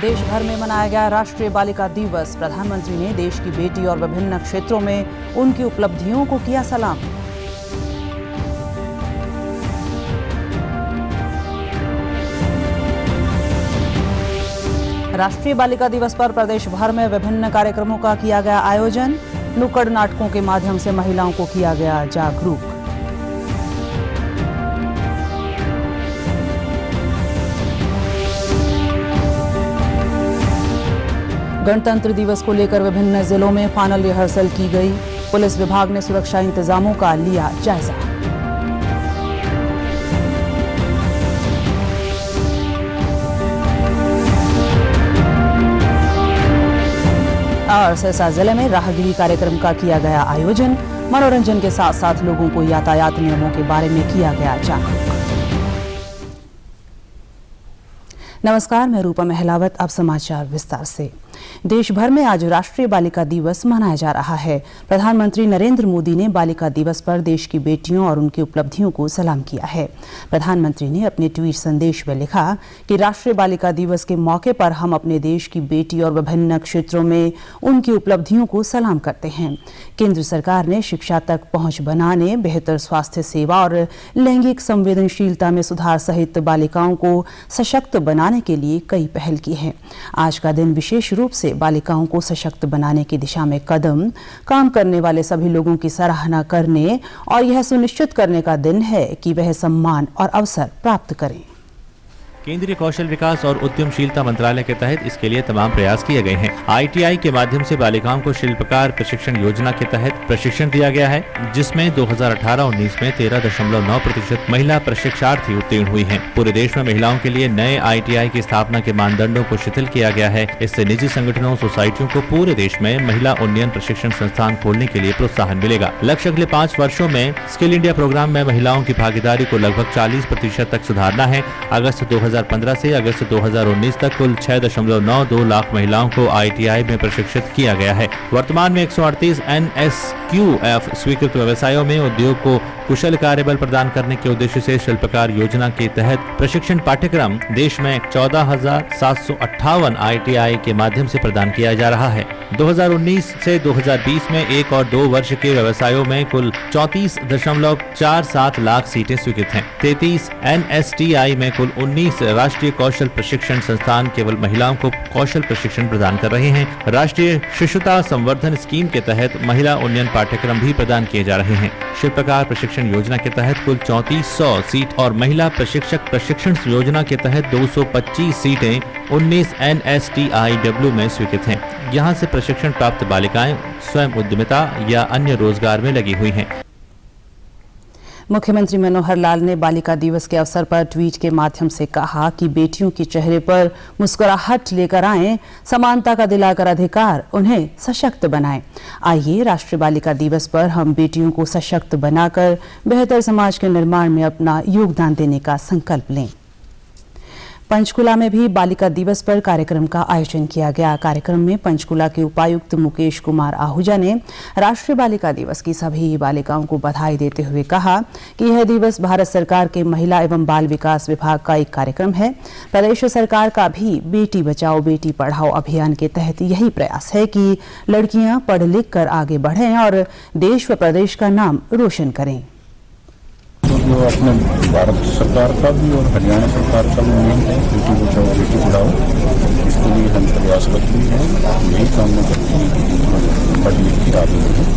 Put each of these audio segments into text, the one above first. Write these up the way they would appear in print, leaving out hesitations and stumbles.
देश भर में मनाया गया राष्ट्रीय बालिका दिवस। प्रधानमंत्री ने देश की बेटी और विभिन्न क्षेत्रों में उनकी उपलब्धियों को किया सलाम। राष्ट्रीय बालिका दिवस पर प्रदेश भर में विभिन्न कार्यक्रमों का किया गया आयोजन। नुक्कड़ नाटकों के माध्यम से महिलाओं को किया गया जागरूक। गणतंत्र दिवस को लेकर विभिन्न जिलों में फाइनल रिहर्सल की गई। पुलिस विभाग ने सुरक्षा इंतजामों का लिया जायजा। और सिरसा जिले में राहगिरी कार्यक्रम का किया गया आयोजन। मनोरंजन के साथ साथ लोगों को यातायात नियमों के बारे में किया गया जागरूक। नमस्कार, मैं रूपा महलावत। अब समाचार विस्तार से। देश भर में आज राष्ट्रीय बालिका दिवस मनाया जा रहा है। प्रधानमंत्री नरेंद्र मोदी ने बालिका दिवस पर देश की बेटियों और उनकी उपलब्धियों को सलाम किया है। प्रधानमंत्री ने अपने ट्वीट संदेश में लिखा कि राष्ट्रीय बालिका दिवस के मौके पर हम अपने देश की बेटी और विभिन्न क्षेत्रों में उनकी उपलब्धियों को सलाम करते हैं। केंद्र सरकार ने शिक्षा तक पहुंच बनाने, बेहतर स्वास्थ्य सेवा और लैंगिक संवेदनशीलता में सुधार सहित बालिकाओं को सशक्त बनाने के लिए कई पहल की हैं। आज का दिन विशेष रूप से बालिकाओं को सशक्त बनाने की दिशा में काम करने वाले सभी लोगों की सराहना करने और यह सुनिश्चित करने का दिन है कि वह सम्मान और अवसर प्राप्त करें। केंद्रीय कौशल विकास और उद्यमशीलता मंत्रालय के तहत इसके लिए तमाम प्रयास किए गए हैं। ITI के माध्यम से बालिकाओं को शिल्पकार प्रशिक्षण योजना के तहत प्रशिक्षण दिया गया है, जिसमें 2018-19 में 13.9% महिला प्रशिक्षार्थी उत्तीर्ण हुई हैं। पूरे देश में महिलाओं के लिए नए ITI की स्थापना के मानदंडों को शिथिल किया गया है। इससे निजी संगठनों, सोसाइटियों को पूरे देश में महिला उन्नयन प्रशिक्षण संस्थान खोलने के लिए प्रोत्साहन मिलेगा। लक्ष्य अगले 5 वर्षों में स्किल इंडिया प्रोग्राम में महिलाओं की भागीदारी को लगभग 40% तक सुधारना है। अगस्त 2015 से अगस्त 2019 तक कुल 6.92 लाख महिलाओं को ITI में प्रशिक्षित किया गया है। वर्तमान में 138 NSQF स्वीकृत व्यवसायों में उद्योग को कुशल कार्यबल प्रदान करने के उद्देश्य से शिल्पकार योजना के तहत प्रशिक्षण पाठ्यक्रम देश में 14,758 ITI के माध्यम से प्रदान किया जा रहा है। 2019 से 2020 में 1 और 2 वर्ष के व्यवसायों में कुल 34.47 लाख सीटें स्वीकृत हैं। 33 NSTI में कुल 19 राष्ट्रीय कौशल प्रशिक्षण संस्थान केवल महिलाओं को कौशल प्रशिक्षण प्रदान कर रहे हैं। राष्ट्रीय शिशुता संवर्धन स्कीम के तहत महिला उन्नयन पाठ्यक्रम भी प्रदान किए जा रहे हैं। शिल्पकार प्रशिक्षण योजना के तहत कुल 3400 सीट और महिला प्रशिक्षक प्रशिक्षण योजना के तहत 225 सीटें 19 NSTIW में स्वीकृत हैं। यहाँ से प्रशिक्षण प्राप्त बालिकाएं स्वयं उद्यमिता या अन्य रोजगार में लगी हुई हैं। मुख्यमंत्री मनोहर लाल ने बालिका दिवस के अवसर पर ट्वीट के माध्यम से कहा कि बेटियों के चेहरे पर मुस्कुराहट लेकर आएं, समानता का दिलाकर अधिकार उन्हें सशक्त बनाएं। आइए राष्ट्रीय बालिका दिवस पर हम बेटियों को सशक्त बनाकर बेहतर समाज के निर्माण में अपना योगदान देने का संकल्प लें। पंचकुला में भी बालिका दिवस पर कार्यक्रम का आयोजन किया गया। कार्यक्रम में पंचकुला के उपायुक्त मुकेश कुमार आहूजा ने राष्ट्रीय बालिका दिवस की सभी बालिकाओं को बधाई देते हुए कहा कि यह दिवस भारत सरकार के महिला एवं बाल विकास विभाग का एक कार्यक्रम है। प्रदेश सरकार का भी बेटी बचाओ बेटी पढ़ाओ अभियान के तहत यही प्रयास है कि लड़कियां पढ़ लिख कर आगे बढ़ें और देश व प्रदेश का नाम रोशन करें। जो अपने भारत सरकार का भी और हरियाणा सरकार का भी नियम है, बेटी बचाओ बेटी पढ़ाओ, इसके लिए हम प्रयासरत भी हैं। यही कामना करते हैं कि पढ़ लिख के आगे बढ़ें।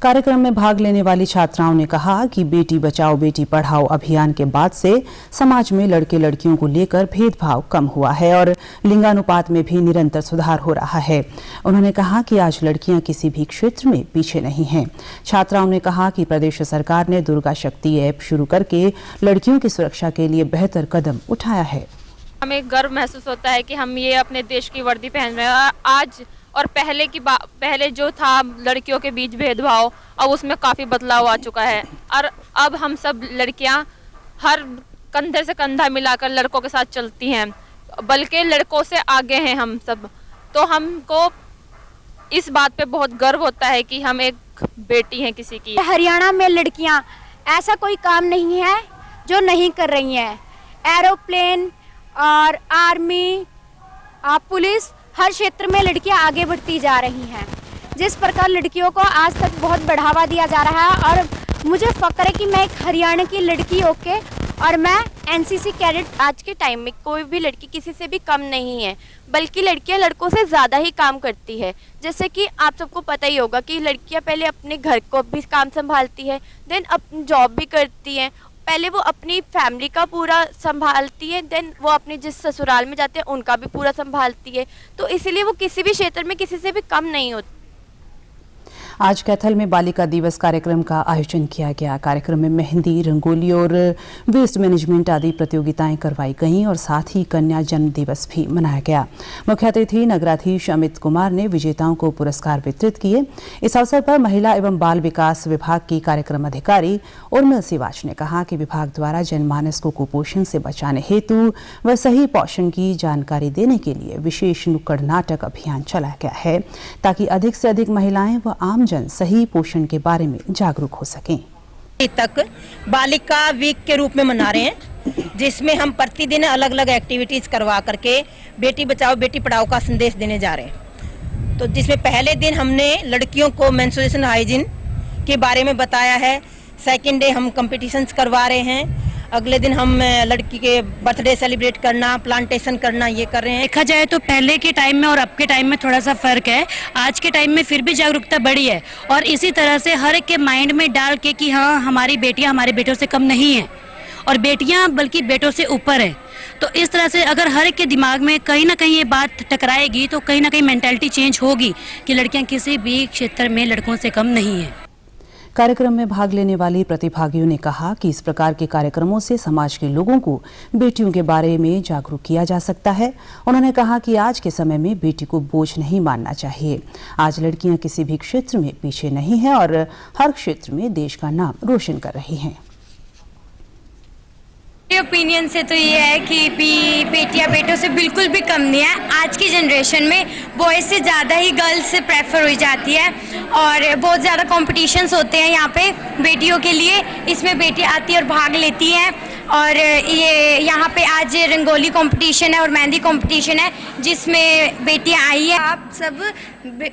कार्यक्रम में भाग लेने वाली छात्राओं ने कहा कि बेटी बचाओ बेटी पढ़ाओ अभियान के बाद से समाज में लड़के लड़कियों को लेकर भेदभाव कम हुआ है और लिंगानुपात में भी निरंतर सुधार हो रहा है। उन्होंने कहा कि आज लड़कियां किसी भी क्षेत्र में पीछे नहीं हैं। छात्राओं ने कहा कि प्रदेश सरकार ने दुर्गा शक्ति ऐप शुरू करके लड़कियों की सुरक्षा के लिए बेहतर कदम उठाया है। हमें गर्व महसूस होता है कि हम ये अपने देश की वर्दी पहन रहे हैं। आज और पहले जो था लड़कियों के बीच भेदभाव, अब उसमें काफ़ी बदलाव आ चुका है और अब हम सब लड़कियां हर कंधे से कंधा मिलाकर लड़कों के साथ चलती हैं, बल्कि लड़कों से आगे हैं हम सब। तो हमको इस बात पे बहुत गर्व होता है कि हम एक बेटी हैं किसी की। हरियाणा में लड़कियां ऐसा कोई काम नहीं है जो नहीं कर रही हैं। एरोप्लेन और आर्मी, पुलिस, हर क्षेत्र में लड़कियां आगे बढ़ती जा रही हैं। जिस प्रकार लड़कियों को आज तक बहुत बढ़ावा दिया जा रहा है और मुझे फ़ख्र है कि मैं एक हरियाणा की लड़की होके और मैं एनसीसी कैडेट। आज के टाइम में कोई भी लड़की किसी से भी कम नहीं है, बल्कि लड़कियां लड़कों से ज़्यादा ही काम करती है। जैसे कि आप सबको पता ही होगा कि लड़कियां पहले अपने घर को भी काम संभालती है, देन अपनी जॉब भी करती हैं। पहले वो अपनी फैमिली का पूरा संभालती है, देन वो अपने जिस ससुराल में जाते हैं उनका भी पूरा संभालती है। तो इसीलिए वो किसी भी क्षेत्र में किसी से भी कम नहीं होती। आज कैथल में बालिका दिवस कार्यक्रम का आयोजन किया गया। कार्यक्रम में मेहंदी, रंगोली और वेस्ट मैनेजमेंट आदि प्रतियोगिताएं करवाई गईं और साथ ही कन्या जन्म दिवस भी मनाया गया। मुख्य अतिथि नगराधीश अमित कुमार ने विजेताओं को पुरस्कार वितरित किए। इस अवसर पर महिला एवं बाल विकास विभाग की कार्यक्रम अधिकारी उर्मिल सिवाच ने कहा कि विभाग द्वारा जनमानस को कुपोषण से बचाने हेतु व सही पोषण की जानकारी देने के लिए विशेष नुक्कड़ नाटक अभियान चलाया गया है, ताकि अधिक से अधिक महिलाएं व आम जन सही पोषण के बारे में जागरूक हो सकें। तक बालिका वीक के रूप में मना रहे हैं, जिसमें हम प्रतिदिन अलग अलग एक्टिविटीज करवा करके बेटी बचाओ बेटी पढ़ाओ का संदेश देने जा रहे हैं। तो जिसमें पहले दिन हमने लड़कियों को मेंस्ट्रुएशन हाइजीन के बारे में बताया है। सेकेंड डे हम कंपटीशंस करवा रहे हैं। अगले दिन हम लड़की के बर्थडे सेलिब्रेट करना, प्लांटेशन करना, ये कर रहे हैं। देखा जाए तो पहले के टाइम में और अब के टाइम में थोड़ा सा फर्क है। आज के टाइम में फिर भी जागरूकता बढ़ी है और इसी तरह से हर एक के माइंड में डाल के कि हाँ, हमारी बेटियां हमारे बेटों से कम नहीं है और बेटियां बल्कि बेटों से ऊपर है। तो इस तरह से अगर हर एक के दिमाग में कहीं ना कहीं ये बात टकराएगी तो कहीं ना कहीं मेंटालिटी चेंज होगी कि लड़कियां किसी भी क्षेत्र में लड़कों से कम नहीं है। कार्यक्रम में भाग लेने वाली प्रतिभागियों ने कहा कि इस प्रकार के कार्यक्रमों से समाज के लोगों को बेटियों के बारे में जागरूक किया जा सकता है। उन्होंने कहा कि आज के समय में बेटी को बोझ नहीं मानना चाहिए। आज लड़कियां किसी भी क्षेत्र में पीछे नहीं हैं और हर क्षेत्र में देश का नाम रोशन कर रही हैं। ओपिनियन से तो ये है कि बेटियां बेटों से बिल्कुल भी कम नहीं है। आज की जनरेशन में बॉयज से ज़्यादा ही गर्ल्स प्रेफर हो जाती है और बहुत ज़्यादा कॉम्पिटिशन्स होते हैं यहाँ पे बेटियों के लिए। इसमें बेटियां आती है और भाग लेती हैं और ये यहाँ पे आज रंगोली कंपटीशन है और मेहंदी कंपटीशन है जिसमें बेटियां आई है। आप सब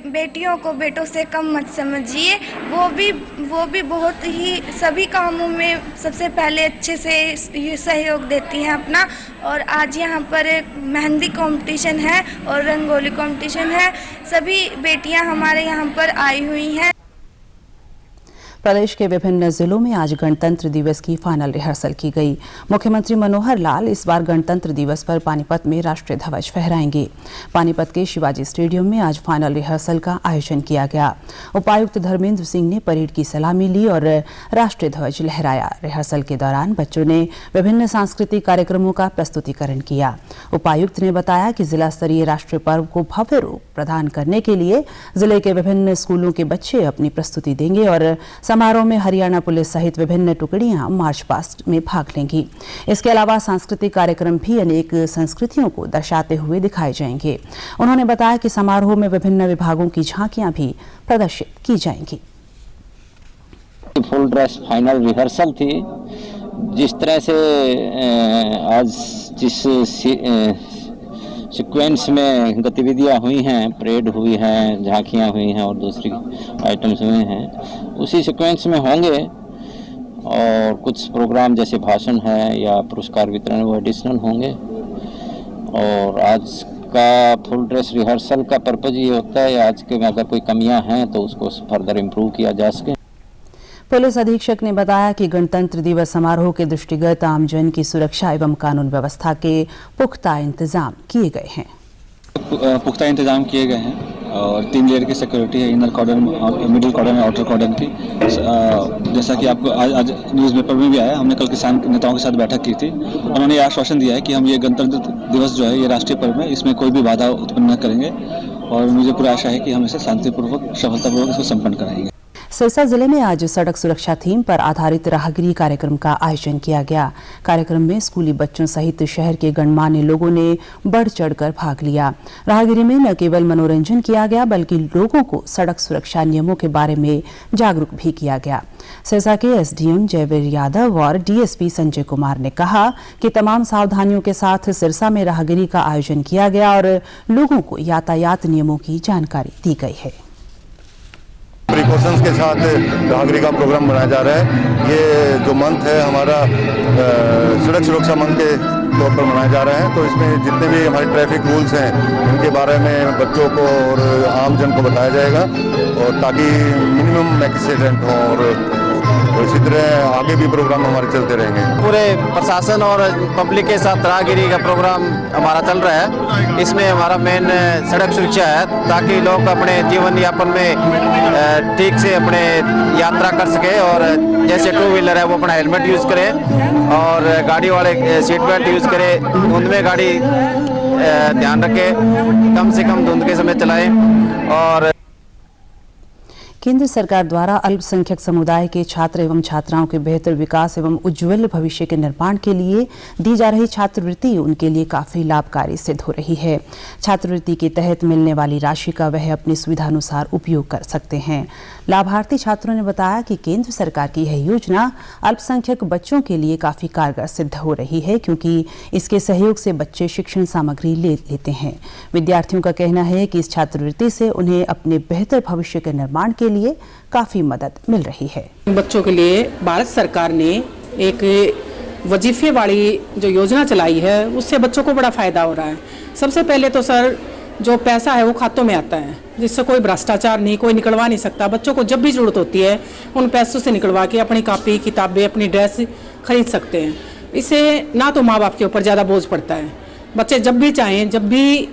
बेटियों को बेटों से कम मत समझिए। वो भी बहुत ही सभी कामों में सबसे पहले अच्छे से सहयोग देती हैं अपना। और आज यहाँ पर मेहंदी कंपटीशन है और रंगोली कंपटीशन है। सभी बेटियां हमारे यहाँ पर आई हुई हैं। प्रदेश के विभिन्न जिलों में आज गणतंत्र दिवस की फाइनल रिहर्सल की गई। मुख्यमंत्री मनोहर लाल इस बार गणतंत्र दिवस पर पानीपत में राष्ट्रीय ध्वज फहराएंगे। पानीपत के शिवाजी स्टेडियम में आज फाइनल रिहर्सल का आयोजन किया गया। उपायुक्त धर्मेंद्र सिंह ने परेड की सलामी ली और राष्ट्रीय ध्वज लहराया। रिहर्सल के दौरान बच्चों ने विभिन्न सांस्कृतिक कार्यक्रमों का प्रस्तुतिकरण किया। उपायुक्त ने बताया कि जिला स्तरीय राष्ट्रीय पर्व को भव्य रूप प्रदान करने के लिए जिले के विभिन्न स्कूलों के बच्चे अपनी प्रस्तुति देंगे और समारोह में हरियाणा पुलिस सहित विभिन्न टुकड़ियां मार्च पास्ट में भाग लेंगी। इसके अलावा सांस्कृतिक कार्यक्रम भी अनेक संस्कृतियों को दर्शाते हुए दिखाए जाएंगे। उन्होंने बताया कि समारोह में विभिन्न विभागों की झांकियां भी प्रदर्शित की जाएंगी। फुल ड्रेस फाइनल रिहर्सल थी। जिस तरह से आज जिस सीक्वेंस में गतिविधियां हुई हैं, परेड हुई है, झांकियां हुई हैं और दूसरी आइटम्स हुए हैं, उसी सीक्वेंस में होंगे। और कुछ प्रोग्राम जैसे भाषण है या पुरस्कार वितरण वो एडिशनल होंगे। और आज का फुल ड्रेस रिहर्सल का पर्पज ये होता है आज के में अगर कोई कमियां हैं तो उसको फर्दर इम्प्रूव किया जा सके। पुलिस अधीक्षक ने बताया कि गणतंत्र दिवस समारोह के दृष्टिगत आमजन की सुरक्षा एवं कानून व्यवस्था के पुख्ता इंतजाम किए गए हैं। पुख्ता इंतजाम किए गए हैं और 3 लेयर की सिक्योरिटी है, इनर कॉर्डन, मिडिल कॉर्डन और आउटर कॉर्डन की। जैसा कि आपको आज न्यूज़पेपर में भी आया, हमने कल किसान नेताओं के साथ बैठक की थी। उन्होंने ये आश्वासन दिया है कि हम ये गणतंत्र दिवस जो है ये राष्ट्रीय पर्व है, इसमें कोई भी बाधा उत्पन्न न करेंगे और मुझे पूरा आशा है कि हम इसे शांतिपूर्वक सफलतापूर्वक इसको संपन्न कराएंगे। सिरसा जिले में आज सड़क सुरक्षा थीम पर आधारित राहगिरी कार्यक्रम का आयोजन किया गया। कार्यक्रम में स्कूली बच्चों सहित शहर के गणमान्य लोगों ने बढ़ चढ़कर भाग लिया। राहगिरी में न केवल मनोरंजन किया गया बल्कि लोगों को सड़क सुरक्षा नियमों के बारे में जागरूक भी किया गया। सिरसा के एसडीएम जयवीर यादव और डीएसपी संजय कुमार ने कहा कि तमाम सावधानियों के साथ सिरसा में राहगिरी का आयोजन किया गया और लोगों को यातायात नियमों की जानकारी दी गई है। प्रिकॉशंस के साथ राहगिरी का प्रोग्राम बनाया जा रहा है। ये जो मंथ है हमारा सड़क सुरक्षा मंथ के तौर पर मनाया जा रहा है। तो इसमें जितने भी हमारे ट्रैफिक रूल्स हैं उनके बारे में बच्चों को और आम जन को बताया जाएगा और ताकि मिनिमम एक्सीडेंट हो और इसी तरह आगे भी प्रोग्राम हमारे चलते रहेंगे। पूरे प्रशासन और पब्लिक के साथ राहगिरी का प्रोग्राम हमारा चल रहा है। इसमें हमारा मेन सड़क सुरक्षा है ताकि लोग अपने जीवन यापन में ठीक से अपने यात्रा कर सके और जैसे टू व्हीलर है वो अपना हेलमेट यूज़ करें और गाड़ी वाले सीट बेल्ट यूज़ करें। धुंध में गाड़ी ध्यान रखें, कम से कम धुंध के समय चलाएं। और केंद्र सरकार द्वारा अल्पसंख्यक समुदाय के छात्र एवं छात्राओं के बेहतर विकास एवं उज्जवल भविष्य के निर्माण के लिए दी जा रही छात्रवृत्ति उनके लिए काफी लाभकारी सिद्ध हो रही है। छात्रवृत्ति के तहत मिलने वाली राशि का वह अपनी सुविधानुसार उपयोग कर सकते हैं। लाभार्थी छात्रों ने बताया कि केंद्र सरकार की यह योजना अल्पसंख्यक बच्चों के लिए काफी कारगर सिद्ध हो रही है क्योंकि इसके सहयोग से बच्चे शिक्षण सामग्री ले लेते हैं। विद्यार्थियों का कहना है कि इस छात्रवृत्ति से उन्हें अपने बेहतर भविष्य के निर्माण के लिए काफी मदद मिल रही है। बच्चों के लिए भारत सरकार ने एक वजीफे वाली जो योजना चलाई है उससे बच्चों को बड़ा फायदा हो रहा है। सबसे पहले तो सर जो पैसा है वो खातों में आता है जिससे कोई भ्रष्टाचार नहीं, कोई निकलवा नहीं सकता। बच्चों को जब भी जरूरत होती है उन पैसों से निकलवा के अपनी कॉपी किताबें अपनी ड्रेस खरीद सकते हैं। इससे ना तो माँ बाप के ऊपर ज़्यादा बोझ पड़ता है। बच्चे जब भी चाहें, जब भी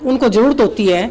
उनको ज़रूरत होती है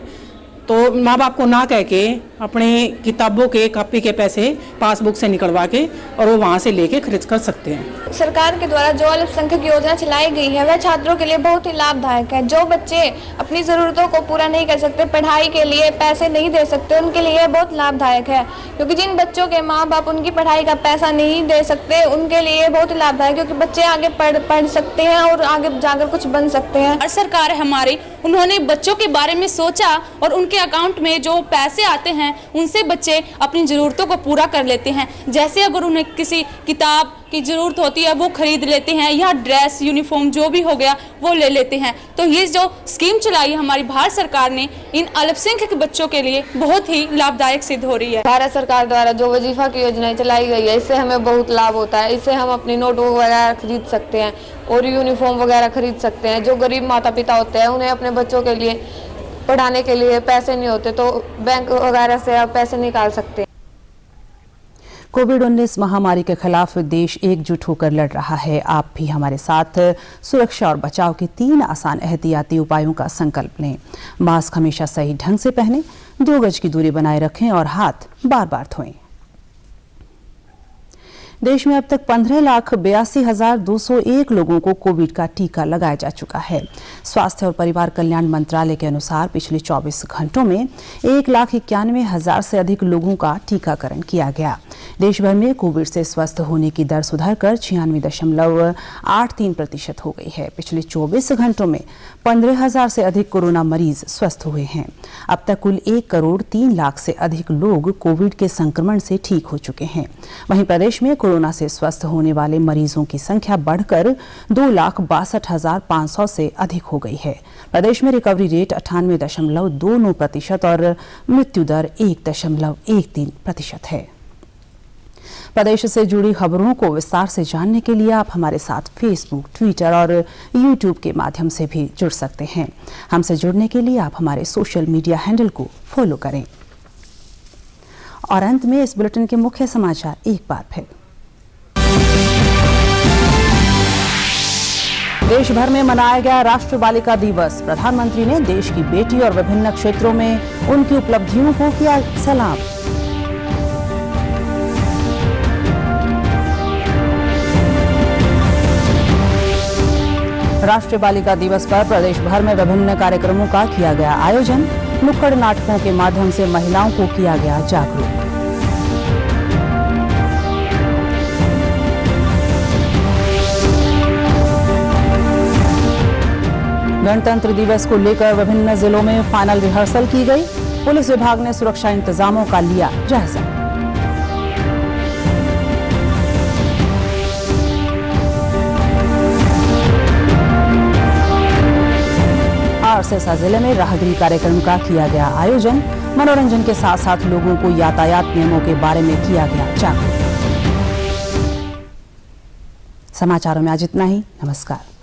तो माँ बाप को ना कह के अपने किताबों के कॉपी के पैसे पासबुक से निकलवा के और वो वहाँ से लेके खर्च कर सकते हैं। सरकार के द्वारा जो अल्पसंख्यक योजना चलाई गई है वह छात्रों के लिए बहुत ही लाभदायक है। जो बच्चे अपनी ज़रूरतों को पूरा नहीं कर सकते, पढ़ाई के लिए पैसे नहीं दे सकते, उनके लिए बहुत लाभदायक है। क्योंकि जिन बच्चों के माँ बाप उनकी पढ़ाई का पैसा नहीं दे सकते उनके लिए बहुत ही लाभदायक, क्योंकि बच्चे आगे पढ़ सकते हैं और आगे जाकर कुछ बन सकते हैं। और सरकार हमारी उन्होंने बच्चों के बारे में सोचा और उनके अकाउंट में जो पैसे आते हैं उनसे बच्चे अपनी ज़रूरतों को पूरा कर लेते हैं। जैसे अगर उन्हें किसी किताब की ज़रूरत होती है वो खरीद लेते हैं या ड्रेस यूनिफॉर्म जो भी हो गया वो ले लेते हैं। तो ये जो स्कीम चलाई है हमारी भारत सरकार ने इन अल्पसंख्यक बच्चों के लिए बहुत ही लाभदायक सिद्ध हो रही है। भारत सरकार द्वारा जो वजीफा की योजनाएं चलाई गई है इससे हमें बहुत लाभ होता है। इससे हम अपनी नोटबुक वगैरह खरीद सकते हैं और यूनिफॉर्म वगैरह खरीद सकते हैं। जो गरीब माता पिता होते हैं उन्हें अपने बच्चों के लिए पढ़ाने के लिए पैसे नहीं होते तो बैंक वगैरह से आप पैसे निकाल सकते हैं। कोविड-19 महामारी के खिलाफ देश एकजुट होकर लड़ रहा है। आप भी हमारे साथ सुरक्षा और बचाव के 3 आसान एहतियाती उपायों का संकल्प लें। मास्क हमेशा सही ढंग से पहनें, 2 गज की दूरी बनाए रखें और हाथ बार-बार धोएं। देश में अब तक 15,82,201 लोगों को कोविड का टीका लगाया जा चुका है। स्वास्थ्य और परिवार कल्याण मंत्रालय के अनुसार पिछले 24 घंटों में 1,91,000 से अधिक लोगों का टीकाकरण किया गया। देश भर में कोविड से स्वस्थ होने की दर सुधरकर 96.83% हो गई है। पिछले 24 घंटों में 15,000 से अधिक कोरोना मरीज स्वस्थ हुए हैं। अब तक कुल 1,03,00,000 से अधिक लोग कोविड के संक्रमण से ठीक हो चुके हैं। वहीं प्रदेश में कोरोना से स्वस्थ होने वाले मरीजों की संख्या बढ़कर 2,62,500 से अधिक हो गई है। प्रदेश में रिकवरी रेट 98.29% और मृत्यु दर 1.13% है। प्रदेश से जुड़ी खबरों को विस्तार से जानने के लिए आप हमारे साथ फेसबुक, ट्विटर और यूट्यूब के माध्यम से भी जुड़ सकते हैं। हमसे जुड़ने के लिए आप हमारे सोशल मीडिया हैंडल को फॉलो करें। और अंत में इस बुलेटिन के मुख्य समाचार एक बार फिर। देश भर में मनाया गया राष्ट्रीय बालिका दिवस। प्रधानमंत्री ने देश की बेटी और विभिन्न क्षेत्रों में उनकी उपलब्धियों को किया सलाम। राष्ट्रीय बालिका दिवस पर प्रदेश भर में विभिन्न कार्यक्रमों का किया गया आयोजन। नुक्कड़ नाटकों के माध्यम से महिलाओं को किया गया जागरूक। गणतंत्र दिवस को लेकर विभिन्न जिलों में फाइनल रिहर्सल की गई। पुलिस विभाग ने सुरक्षा इंतजामों का लिया जायजा। और सिरसा जिले में राहगिरी कार्यक्रम का किया गया आयोजन। मनोरंजन के साथ साथ लोगों को यातायात नियमों के बारे में किया गया जागरूक। समाचारों में आज इतना ही। नमस्कार।